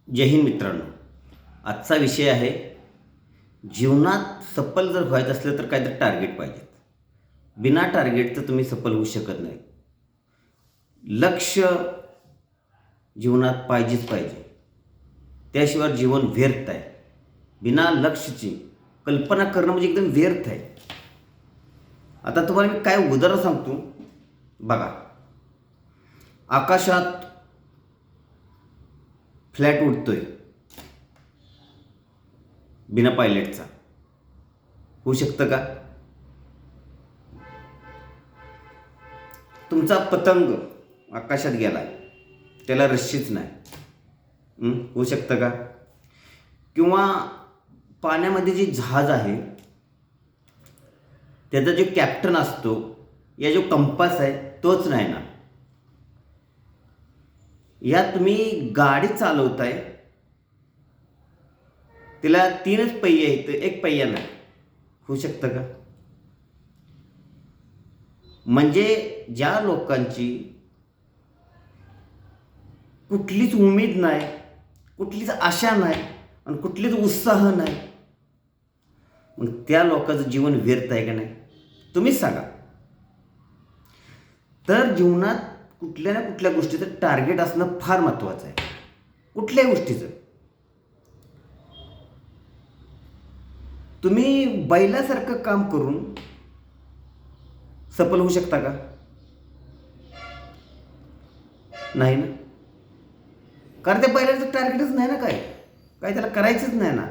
जय हिंद मित्रांनो. आजचा विषय आहे, जीवनात सफल जर व्हायचं असलं तर काहीतरी टार्गेट पाहिजेत. बिना टार्गेटचं तुम्ही सफल होऊ शकत नाही. लक्ष जीवनात पाहिजेच पाहिजे, त्याशिवाय जीवन व्यर्थ आहे. बिना लक्षची कल्पना करणं म्हणजे एकदम व्यर्थ आहे. आता तुम्हाला मी काय उदाहरण सांगतो बघा. आकाशात फ्लॅट उडतोय बिना पायलटचा, होऊ शकतं का? तुमचा पतंग आकाशात गेला, त्याला रस्सीच नाही, होऊ शकतं का? किंवा पाण्यामध्ये जे जहाज आहे त्याचा जो कॅप्टन असतो, या जो कंपास आहे तोच नाही ना. या तुम्ही गाडी चालवताय, तिला 3च पहिये आहेत, एक पहिया नाही, होऊ शकतं का? म्हणजे ज्या लोकांची कुठलीच उमेद नाही, कुठलीच आशा नाही आणि कुठलीच उत्साह नाही, मग त्या लोकांचं जीवन व्यर्थ आहे का नाही? तुम्हीच सांगा. तर जीवनात कुठल्या ना कुठल्या गोष्टीचं टार्गेट असणं फार महत्त्वाचं आहे. कुठल्याही गोष्टीचं. तुम्ही बैलासारखं काम करून सफल होऊ शकता का? नाही ना. कारण त्या बैलाचं टार्गेटच नाही ना, काय त्याला करायचंच नाही ना.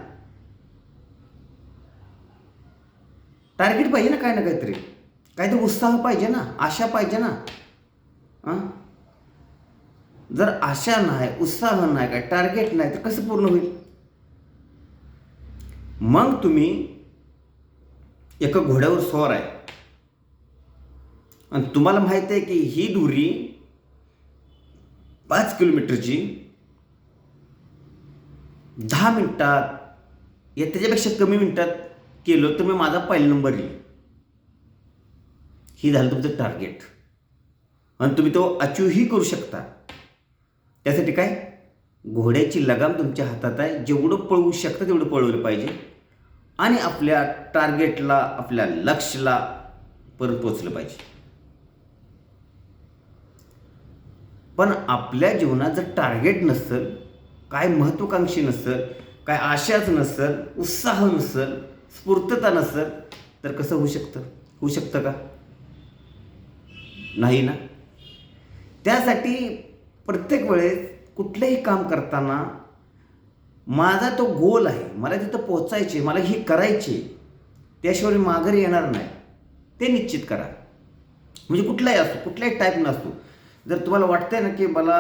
टार्गेट पाहिजे ना, काय ना काहीतरी उत्साह पाहिजे ना, आशा पाहिजे ना. जर आशा नाही, उत्साह नाही, काय टार्गेट नाही, तर कसं पूर्ण होईल? मग तुम्ही एका घोड्यावर स्वार आहे आणि तुम्हाला माहिती आहे की ही दुरी 5 किलोमीटरची 10 मिनिटात या त्याच्यापेक्षा कमी मिनिटात केलं तर मी माझा पहिला नंबर येईल. ही झालं तुमचं टार्गेट आणि तुम्ही तो अचीवही करू शकता. त्यासाठी काय, घोड्याची लगाम तुमच्या हातात आहे. जेवढं पळवू शकता तेवढं पळवलं पाहिजे आणि आपल्या टार्गेटला, आपल्या लक्ष्याला परत पोचलं पाहिजे. पण आपल्या जीवनात जर टार्गेट नसेल, काय महत्त्वाकांक्षी नसेल, काय आशाच नसेल, उत्साह नसेल, स्फूर्तता नसेल, तर कसं होऊ शकतं का? नाही ना. त्यासाठी प्रत्येक वेळेस कुठलंही काम करताना माझा तो गोल आहे, मला तिथं पोचायचे, मला हे करायचे, त्याशिवाय माघारी येणार नाही, ते निश्चित करा. म्हणजे कुठलाही असो, कुठल्याही टाईप नसतो. जर तुम्हाला वाटतंय ना की मला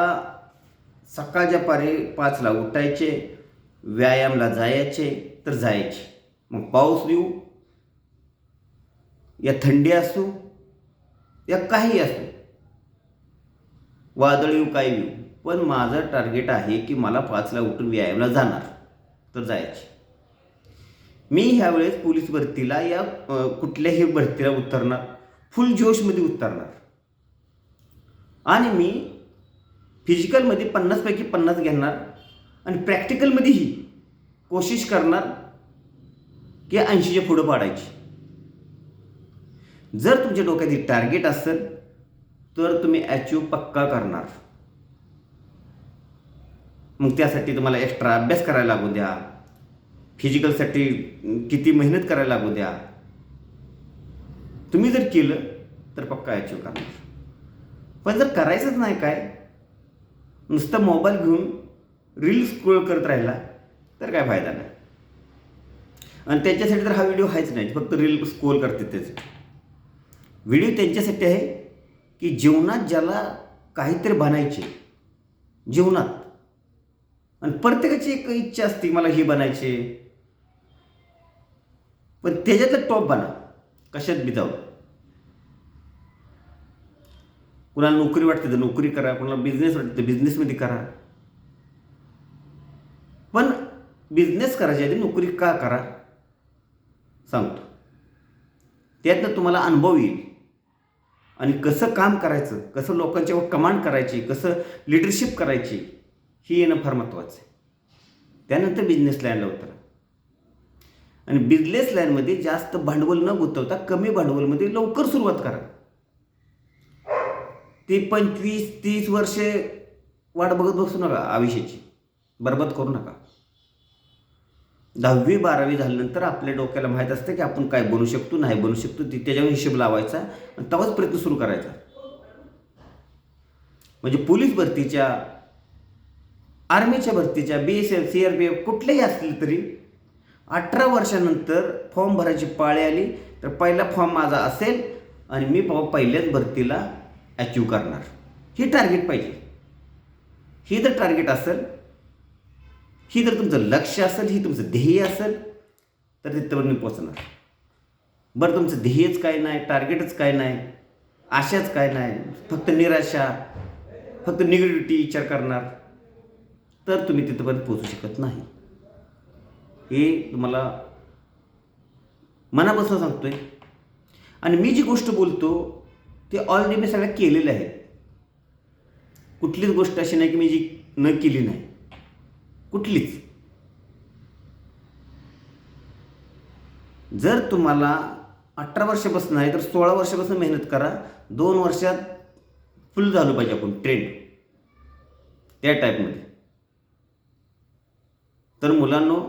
सकाळच्या पारी 5ला उठायचे, व्यायामला जायचे, तर जायचे. मग पाऊस येऊ या थंडी असो या काही असो, वादळ येऊ काही येऊ, पण माझं टार्गेट आहे की मला 5ला उठून व्यायामला जाणार, तर जायचे. मी ह्यावेळेस पोलीस भरतीला या कुठल्याही भरतीला उतरणार, फुल जोशमध्ये उतरणार आणि मी फिजिकलमध्ये 50पैकी 50 घेणार आणि प्रॅक्टिकलमध्येही कोशिश करणार की 80च्या पुढं पाडायची. जर तुमच्या डोक्यात टार्गेट असेल तर तुम्ही अचीव पक्का करणार. मग त्यासाठी तुम्हाला एक्स्ट्रा अभ्यास करायला लागू द्या, फिजिकलसाठी किती मेहनत करायला लागू द्या. तुम्ही जर केलं तर पक्का अचीव करणार. पण जर करायचंच नाही, काय नुसतं मोबाईल घेऊन रील स्क्रोल करत राहिला तर काय फायदा नाही. आणि त्यांच्यासाठी तर हा व्हिडिओ आहेच नाही, फक्त रील स्क्रोल करते. त्याचे व्हिडिओ त्यांच्यासाठी आहे की जीवनात ज्याला काहीतरी बनायचे जीवनात, आणि प्रत्येकाची एक इच्छा असते, मला हे बनायचे, पण त्याच्यातलं टॉप बना, कशात बी जाऊ. कुणाला नोकरी वाटते तर नोकरी करा, कुणाला बिझनेस वाटते तर बिझनेसमध्ये करा. पण बिझनेस करायच्या आधी नोकरी का करा सांगतो. त्यातनं तुम्हाला अनुभव येईल आणि कसं काम करायचं, कसं लोकांच्यावर कमांड करायची, कसं लिडरशिप करायची, ही येणं फार महत्त्वाचं आहे. त्यानंतर बिझनेस लाईनला उतरा. आणि बिझनेस लाईनमध्ये जास्त भांडवल न गुंतवता कमी भांडवलमध्ये लवकर सुरुवात करा. ती 25-30 वर्षे वाट बघत बसू नका, आयुष्याची बरबाद करू नका. 10वी-12वी झाल्यानंतर आपल्या डोक्याला माहीत असतं की आपण काय बनू शकतो, नाही बनू शकतो, त्याच्यावर हिशोब लावायचा आणि तेव्हाच प्रयत्न सुरू करायचा. म्हणजे पोलीस भरतीच्या, आर्मीच्या भरतीच्या, BSF, CRPF कुठल्याही असतील तरी 18 वर्षानंतर फॉर्म भरायची पाळी आली तर पहिला फॉर्म माझा असेल आणि मी पहिल्याच भरतीला अचीव करणार. ही टार्गेट पाहिजे. ही जर टार्गेट असेल, ही जर तुमचं लक्ष असेल, ही तुमचं ध्येय असेल तर तिथपर्यंत पोचणार. बरं, तुमचं ध्येयच काय नाही, टार्गेटच काय नाही, आशाच काय नाही, फक्त निराशा, फक्त निगेटिव्हिटी विचार करणार, तर तुम्ही तिथपर्यंत पोचू शकत नाही. हे तुम्हाला मनापासून सांगतोय. आणि मी जी गोष्ट बोलतो ते ऑलरेडी मी सगळ्या केलेल्या आहेत. कुठलीच गोष्ट अशी नाही की मी जी न केली नाही, कुठलीच. जर तुम्हाला 18 वर्षापासून आहे तर 16 वर्षापासून मेहनत करा. 2 वर्षात फुल झालं पाहिजे आपण ट्रेंड त्या टाईपमध्ये. तर मुलांनो,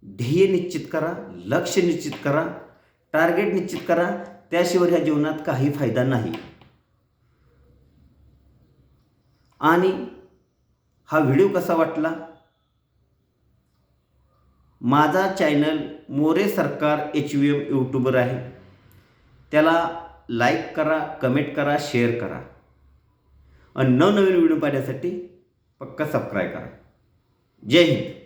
ध्येय निश्चित करा, लक्ष निश्चित करा, टार्गेट निश्चित करा. त्याशिवाय ह्या जीवनात काही फायदा नाही. आणि हा व्हिडिओ कसा वाटला? माझा चॅनल मोरे सरकार HVM यूट्यूबर आहे. त्याला लाईक करा, कमेंट करा, शेअर करा आणि नवनवीन व्हिडिओ पाहण्यासाठी पक्का सबस्क्राईब करा. जय हिंद.